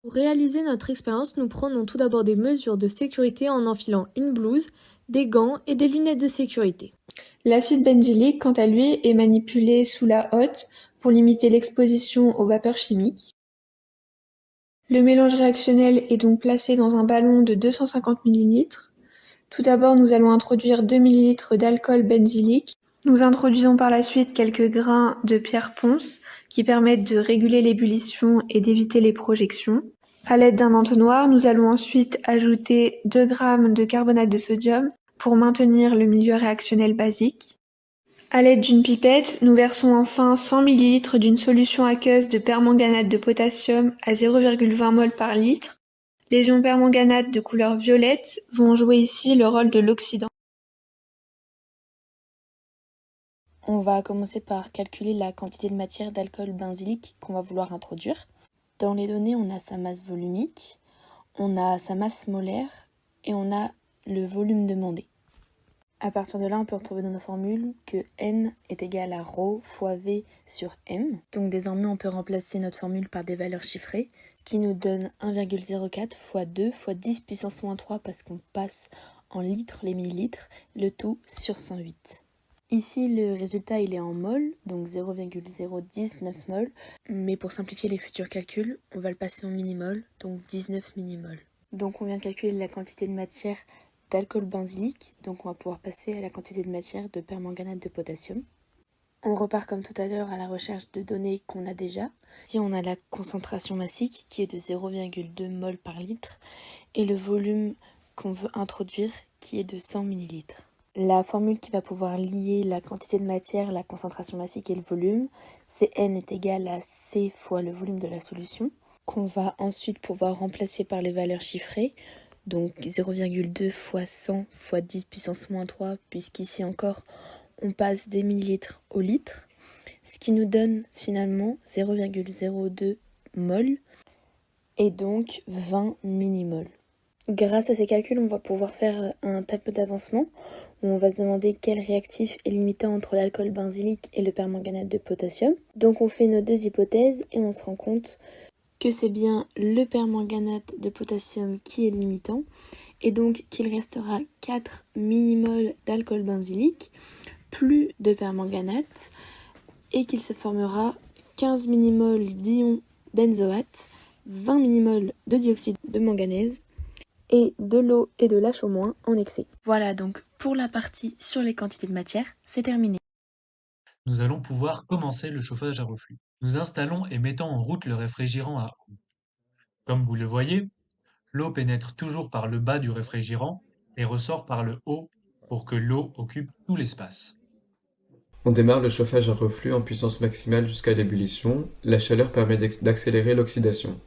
Pour réaliser notre expérience, nous prenons tout d'abord des mesures de sécurité en enfilant une blouse, des gants et des lunettes de sécurité. L'acide benzylique, quant à lui, est manipulé sous la hotte pour limiter l'exposition aux vapeurs chimiques. Le mélange réactionnel est donc placé dans un ballon de 250 ml. Tout d'abord, nous allons introduire 2 ml d'alcool benzylique. Nous introduisons par la suite quelques grains de pierre ponce qui permettent de réguler l'ébullition et d'éviter les projections. À l'aide d'un entonnoir, nous allons ensuite ajouter 2 g de carbonate de sodium pour maintenir le milieu réactionnel basique. À l'aide d'une pipette, nous versons enfin 100 ml d'une solution aqueuse de permanganate de potassium à 0,20 mol par litre. Les ions permanganate de couleur violette vont jouer ici le rôle de l'oxydant. On va commencer par calculer la quantité de matière d'alcool benzylique qu'on va vouloir introduire. Dans les données, on a sa masse volumique, on a sa masse molaire et on a le volume demandé. À partir de là, on peut retrouver dans nos formules que N est égal à ρ fois V sur M. Donc désormais, on peut remplacer notre formule par des valeurs chiffrées, ce qui nous donne 1,04 fois 2 fois 10 puissance moins 3 parce qu'on passe en litres les millilitres, le tout sur 108. Ici, le résultat il est en mol, donc 0,019 mol, mais pour simplifier les futurs calculs, on va le passer en minimol, donc 19 minimol. Donc on vient de calculer la quantité de matière d'alcool benzylique, donc on va pouvoir passer à la quantité de matière de permanganate de potassium. On repart comme tout à l'heure à la recherche de données qu'on a déjà. Ici on a la concentration massique qui est de 0,2 mol par litre et le volume qu'on veut introduire qui est de 100 ml. La formule qui va pouvoir lier la quantité de matière, la concentration massique et le volume, c'est N est égal à C fois le volume de la solution, qu'on va ensuite pouvoir remplacer par les valeurs chiffrées, donc 0,2 fois 100 fois 10 puissance moins 3, puisqu'ici encore on passe des millilitres au litre, ce qui nous donne finalement 0,02 mol et donc 20 minimoles. Grâce à ces calculs, on va pouvoir faire un tableau d'avancement où on va se demander quel réactif est limitant entre l'alcool benzylique et le permanganate de potassium. Donc on fait nos deux hypothèses et on se rend compte que c'est bien le permanganate de potassium qui est limitant et donc qu'il restera 4 millimoles d'alcool benzylique plus de permanganate et qu'il se formera 15 millimoles d'ion benzoate, 20 millimoles de dioxyde de manganèse et de l'eau et de l'H- en excès. Voilà donc pour la partie sur les quantités de matière, c'est terminé. Nous allons pouvoir commencer le chauffage à reflux. Nous installons et mettons en route le réfrigérant à eau. Comme vous le voyez, l'eau pénètre toujours par le bas du réfrigérant et ressort par le haut pour que l'eau occupe tout l'espace. On démarre le chauffage à reflux en puissance maximale jusqu'à l'ébullition. La chaleur permet d'accélérer l'oxydation.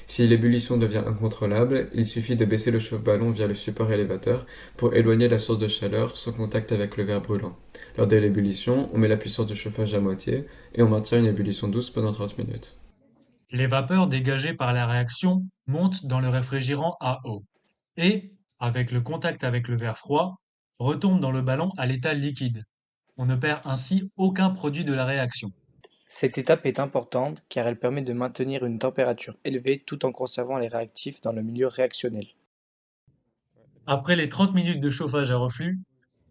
Si l'ébullition devient incontrôlable, il suffit de baisser le chauffe-ballon via le support élévateur pour éloigner la source de chaleur sans contact avec le verre brûlant. Lors de l'ébullition, on met la puissance de chauffage à moitié et on maintient une ébullition douce pendant 30 minutes. Les vapeurs dégagées par la réaction montent dans le réfrigérant à eau et, avec le contact avec le verre froid, retombent dans le ballon à l'état liquide. On ne perd ainsi aucun produit de la réaction. Cette étape est importante car elle permet de maintenir une température élevée tout en conservant les réactifs dans le milieu réactionnel. Après les 30 minutes de chauffage à reflux,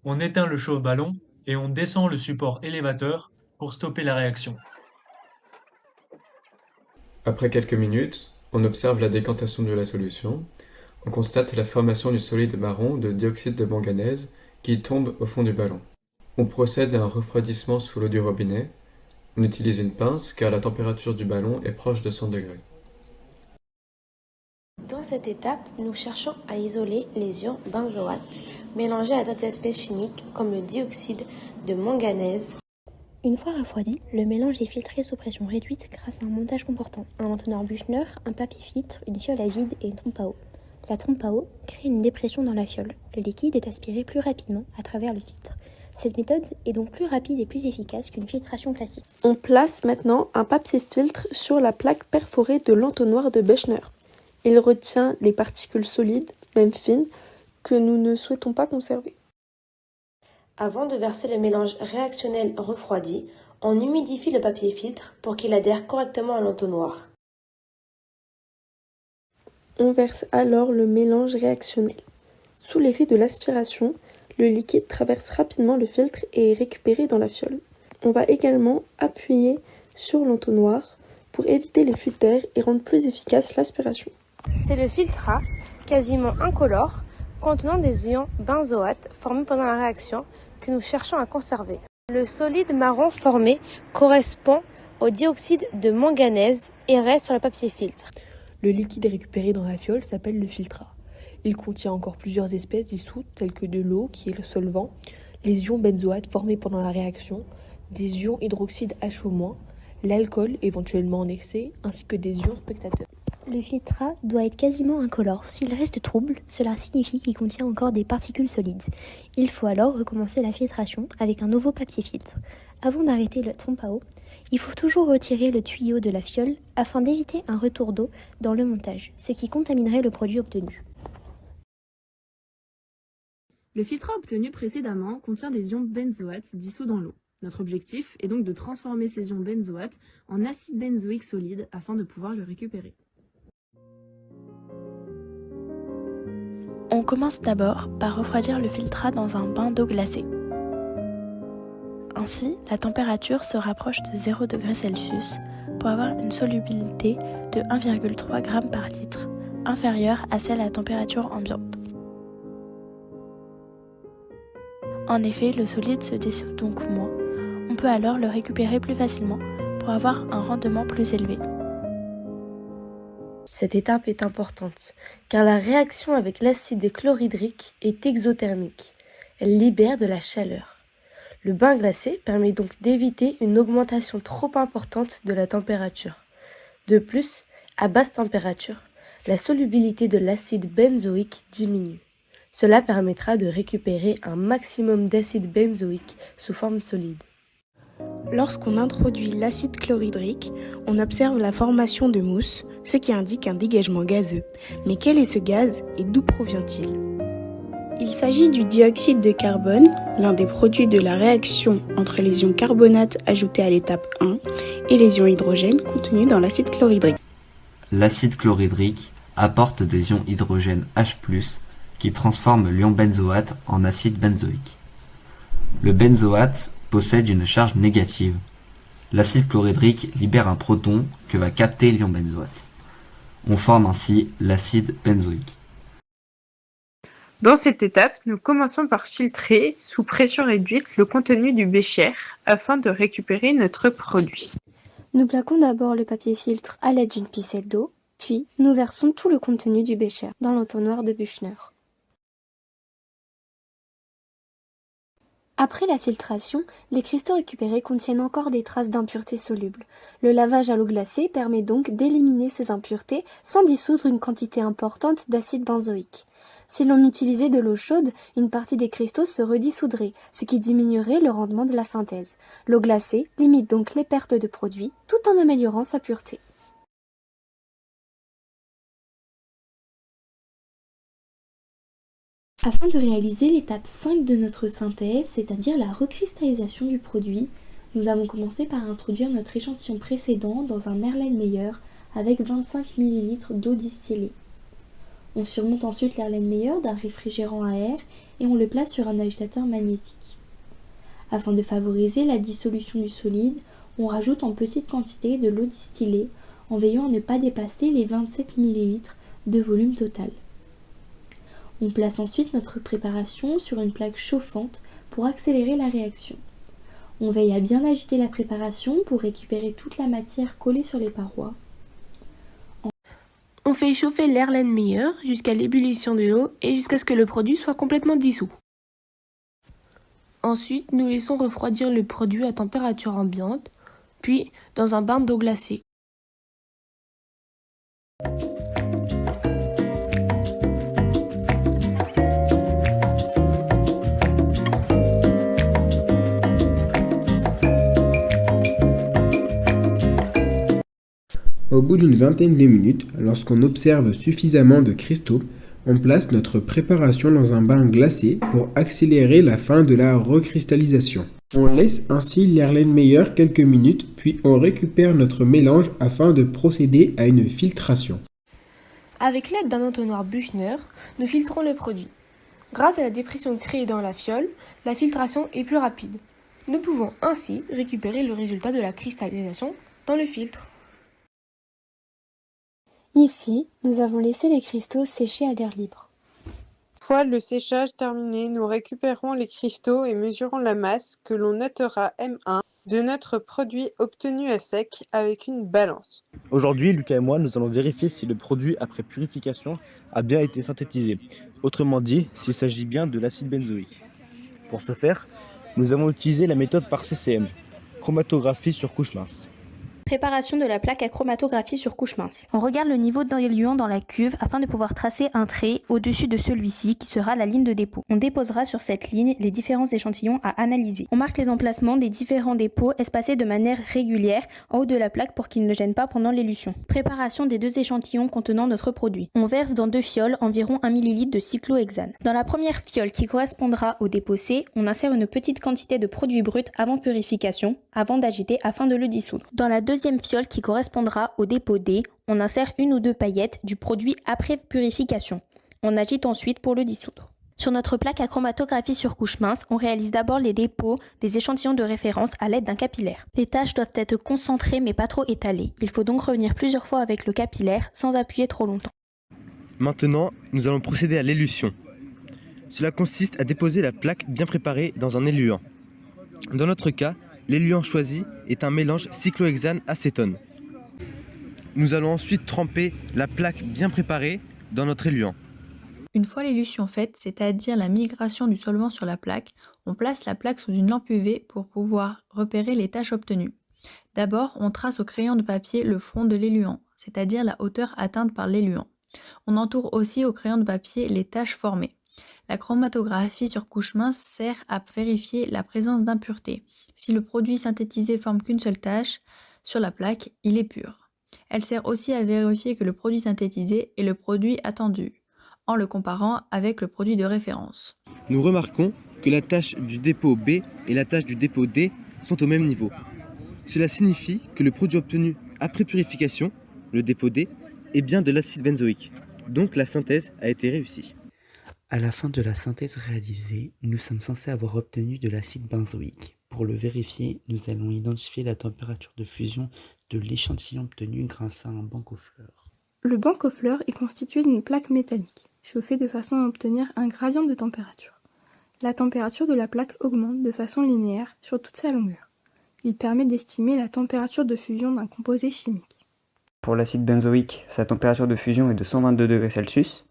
on éteint le chauffe-ballon et on descend le support élévateur pour stopper la réaction. Après quelques minutes, on observe la décantation de la solution. On constate la formation du solide marron de dioxyde de manganèse qui tombe au fond du ballon. On procède à un refroidissement sous l'eau du robinet. On utilise une pince car la température du ballon est proche de 100 degrés. Dans cette étape, nous cherchons à isoler les ions benzoate mélangés à d'autres espèces chimiques comme le dioxyde de manganèse. Une fois refroidi, le mélange est filtré sous pression réduite grâce à un montage comportant un entonnoir Büchner, un papier filtre, une fiole à vide et une trompe à eau. La trompe à eau crée une dépression dans la fiole. Le liquide est aspiré plus rapidement à travers le filtre. Cette méthode est donc plus rapide et plus efficace qu'une filtration classique. On place maintenant un papier filtre sur la plaque perforée de l'entonnoir de Büchner. Il retient les particules solides, même fines, que nous ne souhaitons pas conserver. Avant de verser le mélange réactionnel refroidi, on humidifie le papier filtre pour qu'il adhère correctement à l'entonnoir. On verse alors le mélange réactionnel. Sous l'effet de l'aspiration, le liquide traverse rapidement le filtre et est récupéré dans la fiole. On va également appuyer sur l'entonnoir pour éviter les fuites d'air et rendre plus efficace l'aspiration. C'est le filtre A, quasiment incolore, contenant des ions benzoate formés pendant la réaction que nous cherchons à conserver. Le solide marron formé correspond au dioxyde de manganèse et reste sur le papier filtre. Le liquide récupéré dans la fiole s'appelle le filtre A. Il contient encore plusieurs espèces dissoutes telles que de l'eau qui est le solvant, les ions benzoate formés pendant la réaction, des ions hydroxyde HO-, l'alcool éventuellement en excès, ainsi que des ions spectateurs. Le filtre A doit être quasiment incolore. S'il reste trouble, cela signifie qu'il contient encore des particules solides. Il faut alors recommencer la filtration avec un nouveau papier filtre. Avant d'arrêter le trompe à eau, il faut toujours retirer le tuyau de la fiole afin d'éviter un retour d'eau dans le montage, ce qui contaminerait le produit obtenu. Le filtre A obtenu précédemment contient des ions benzoate dissous dans l'eau. Notre objectif est donc de transformer ces ions benzoate en acide benzoïque solide afin de pouvoir le récupérer. On commence d'abord par refroidir le filtre A dans un bain d'eau glacée. Ainsi, la température se rapproche de 0 degrés Celsius pour avoir une solubilité de 1,3 g par litre, inférieure à celle à température ambiante. En effet, le solide se dissout donc moins. On peut alors le récupérer plus facilement pour avoir un rendement plus élevé. Cette étape est importante car la réaction avec l'acide chlorhydrique est exothermique. Elle libère de la chaleur. Le bain glacé permet donc d'éviter une augmentation trop importante de la température. De plus, à basse température, la solubilité de l'acide benzoïque diminue. Cela permettra de récupérer un maximum d'acide benzoïque sous forme solide. Lorsqu'on introduit l'acide chlorhydrique, on observe la formation de mousse, ce qui indique un dégagement gazeux. Mais quel est ce gaz et d'où provient-il ? Il s'agit du dioxyde de carbone, l'un des produits de la réaction entre les ions carbonate ajoutés à l'étape 1 et les ions hydrogène contenus dans l'acide chlorhydrique. L'acide chlorhydrique apporte des ions hydrogène H+, qui transforment l'ion benzoate en acide benzoïque. Le benzoate possède une charge négative. L'acide chlorhydrique libère un proton que va capter l'ion benzoate. On forme ainsi l'acide benzoïque. Dans cette étape, nous commençons par filtrer sous pression réduite le contenu du bécher afin de récupérer notre produit. Nous plaquons d'abord le papier filtre à l'aide d'une pipette d'eau, puis nous versons tout le contenu du bécher dans l'entonnoir de Büchner. Après la filtration, les cristaux récupérés contiennent encore des traces d'impuretés solubles. Le lavage à l'eau glacée permet donc d'éliminer ces impuretés sans dissoudre une quantité importante d'acide benzoïque. Si l'on utilisait de l'eau chaude, une partie des cristaux se redissoudrait, ce qui diminuerait le rendement de la synthèse. L'eau glacée limite donc les pertes de produits tout en améliorant sa pureté. Afin de réaliser l'étape 5 de notre synthèse, c'est-à-dire la recristallisation du produit, nous avons commencé par introduire notre échantillon précédent dans un Erlenmeyer avec 25 ml d'eau distillée. On surmonte ensuite l'Erlenmeyer d'un réfrigérant à air et on le place sur un agitateur magnétique. Afin de favoriser la dissolution du solide, on rajoute en petite quantité de l'eau distillée en veillant à ne pas dépasser les 27 ml de volume total. On place ensuite notre préparation sur une plaque chauffante pour accélérer la réaction. On veille à bien agiter la préparation pour récupérer toute la matière collée sur les parois. On fait chauffer l'Erlenmeyer jusqu'à l'ébullition de l'eau et jusqu'à ce que le produit soit complètement dissous. Ensuite, nous laissons refroidir le produit à température ambiante, puis dans un bain d'eau glacée. Au bout d'une vingtaine de minutes, lorsqu'on observe suffisamment de cristaux, on place notre préparation dans un bain glacé pour accélérer la fin de la recristallisation. On laisse ainsi l'Erlenmeyer quelques minutes, puis on récupère notre mélange afin de procéder à une filtration. Avec l'aide d'un entonnoir Büchner, nous filtrons le produit. Grâce à la dépression créée dans la fiole, la filtration est plus rapide. Nous pouvons ainsi récupérer le résultat de la cristallisation dans le filtre. Ici, nous avons laissé les cristaux sécher à l'air libre. Une fois le séchage terminé, nous récupérons les cristaux et mesurons la masse que l'on notera M1 de notre produit obtenu à sec avec une balance. Aujourd'hui, Lucas et moi, nous allons vérifier si le produit après purification a bien été synthétisé. Autrement dit, s'il s'agit bien de l'acide benzoïque. Pour ce faire, nous avons utilisé la méthode par CCM, chromatographie sur couche mince. Préparation de la plaque à chromatographie sur couche mince. On regarde le niveau d'éluant dans la cuve afin de pouvoir tracer un trait au-dessus de celui-ci qui sera la ligne de dépôt. On déposera sur cette ligne les différents échantillons à analyser. On marque les emplacements des différents dépôts espacés de manière régulière en haut de la plaque pour qu'ils ne gênent pas pendant l'élution. Préparation des 2 échantillons contenant notre produit. On verse dans 2 fioles environ 1 ml de cyclohexane. Dans la première fiole qui correspondra au dépôt C, on insère une petite quantité de produit brut avant purification, avant d'agiter afin de le dissoudre. Dans la deuxième fiole qui correspondra au dépôt D, on insère 1 ou 2 paillettes du produit après purification. On agite ensuite pour le dissoudre. Sur notre plaque à chromatographie sur couche mince, on réalise d'abord les dépôts des échantillons de référence à l'aide d'un capillaire. Les tâches doivent être concentrées mais pas trop étalées. Il faut donc revenir plusieurs fois avec le capillaire sans appuyer trop longtemps. Maintenant, nous allons procéder à l'élution. Cela consiste à déposer la plaque bien préparée dans un éluant. Dans notre cas, l'éluant choisi est un mélange cyclohexane-acétone. Nous allons ensuite tremper la plaque bien préparée dans notre éluant. Une fois l'élution faite, c'est-à-dire la migration du solvant sur la plaque, on place la plaque sous une lampe UV pour pouvoir repérer les tâches obtenues. D'abord, on trace au crayon de papier le front de l'éluant, c'est-à-dire la hauteur atteinte par l'éluant. On entoure aussi au crayon de papier les tâches formées. La chromatographie sur couche mince sert à vérifier la présence d'impuretés. Si le produit synthétisé forme qu'une seule tache sur la plaque, il est pur. Elle sert aussi à vérifier que le produit synthétisé est le produit attendu, en le comparant avec le produit de référence. Nous remarquons que la tâche du dépôt B et la tâche du dépôt D sont au même niveau. Cela signifie que le produit obtenu après purification, le dépôt D, est bien de l'acide benzoïque. Donc la synthèse a été réussie. À la fin de la synthèse réalisée, nous sommes censés avoir obtenu de l'acide benzoïque. Pour le vérifier, nous allons identifier la température de fusion de l'échantillon obtenu grâce à un banc aux fleurs. Le banc aux fleurs est constitué d'une plaque métallique, chauffée de façon à obtenir un gradient de température. La température de la plaque augmente de façon linéaire sur toute sa longueur. Il permet d'estimer la température de fusion d'un composé chimique. Pour l'acide benzoïque, sa température de fusion est de 122 degrés Celsius.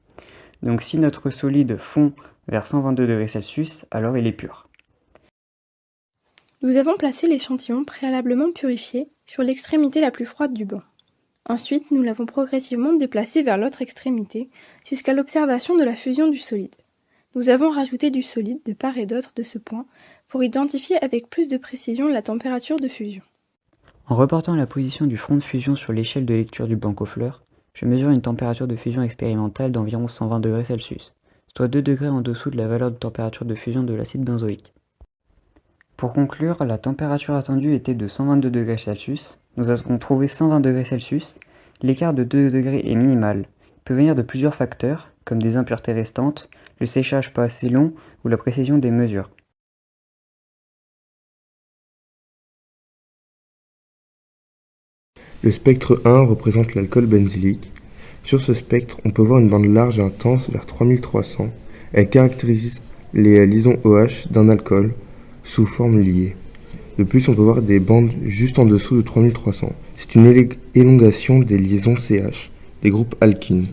Donc si notre solide fond vers 122 degrés Celsius, alors il est pur. Nous avons placé l'échantillon préalablement purifié sur l'extrémité la plus froide du banc. Ensuite, nous l'avons progressivement déplacé vers l'autre extrémité jusqu'à l'observation de la fusion du solide. Nous avons rajouté du solide de part et d'autre de ce point pour identifier avec plus de précision la température de fusion. En reportant la position du front de fusion sur l'échelle de lecture du banc aux fleurs, je mesure une température de fusion expérimentale d'environ 120 degrés Celsius, soit 2 degrés en dessous de la valeur de température de fusion de l'acide benzoïque. Pour conclure, la température attendue était de 122 degrés Celsius. Nous avons trouvé 120 degrés Celsius. L'écart de 2 degrés est minimal. Il peut venir de plusieurs facteurs, comme des impuretés restantes, le séchage pas assez long ou la précision des mesures. Le spectre 1 représente l'alcool benzylique. Sur ce spectre, on peut voir une bande large et intense vers 3300. Elle caractérise les liaisons OH d'un alcool sous forme liée. De plus, on peut voir des bandes juste en dessous de 3300. C'est une élongation des liaisons CH, des groupes alkynes.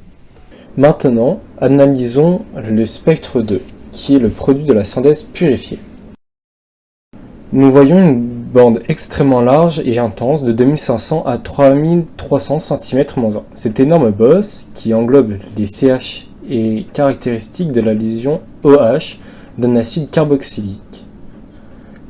Maintenant, analysons le spectre 2, qui est le produit de la synthèse purifiée. Nous voyons une bande extrêmement large et intense de 2500 à 3300 cm-1. Cette énorme bosse, qui englobe les CH, est caractéristique de la liaison OH d'un acide carboxylique.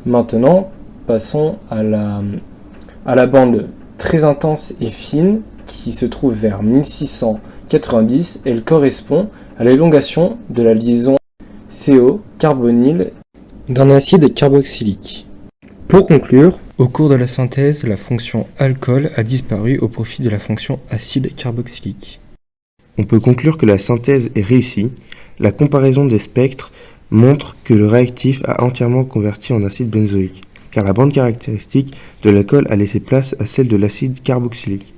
Maintenant, passons à la bande très intense et fine qui se trouve vers 1690. Elle correspond à l'élongation de la liaison CO carbonyle d'un acide carboxylique. Pour conclure, au cours de la synthèse, la fonction alcool a disparu au profit de la fonction acide carboxylique. On peut conclure que la synthèse est réussie. La comparaison des spectres montre que le réactif a entièrement converti en acide benzoïque, car la bande caractéristique de l'alcool a laissé place à celle de l'acide carboxylique.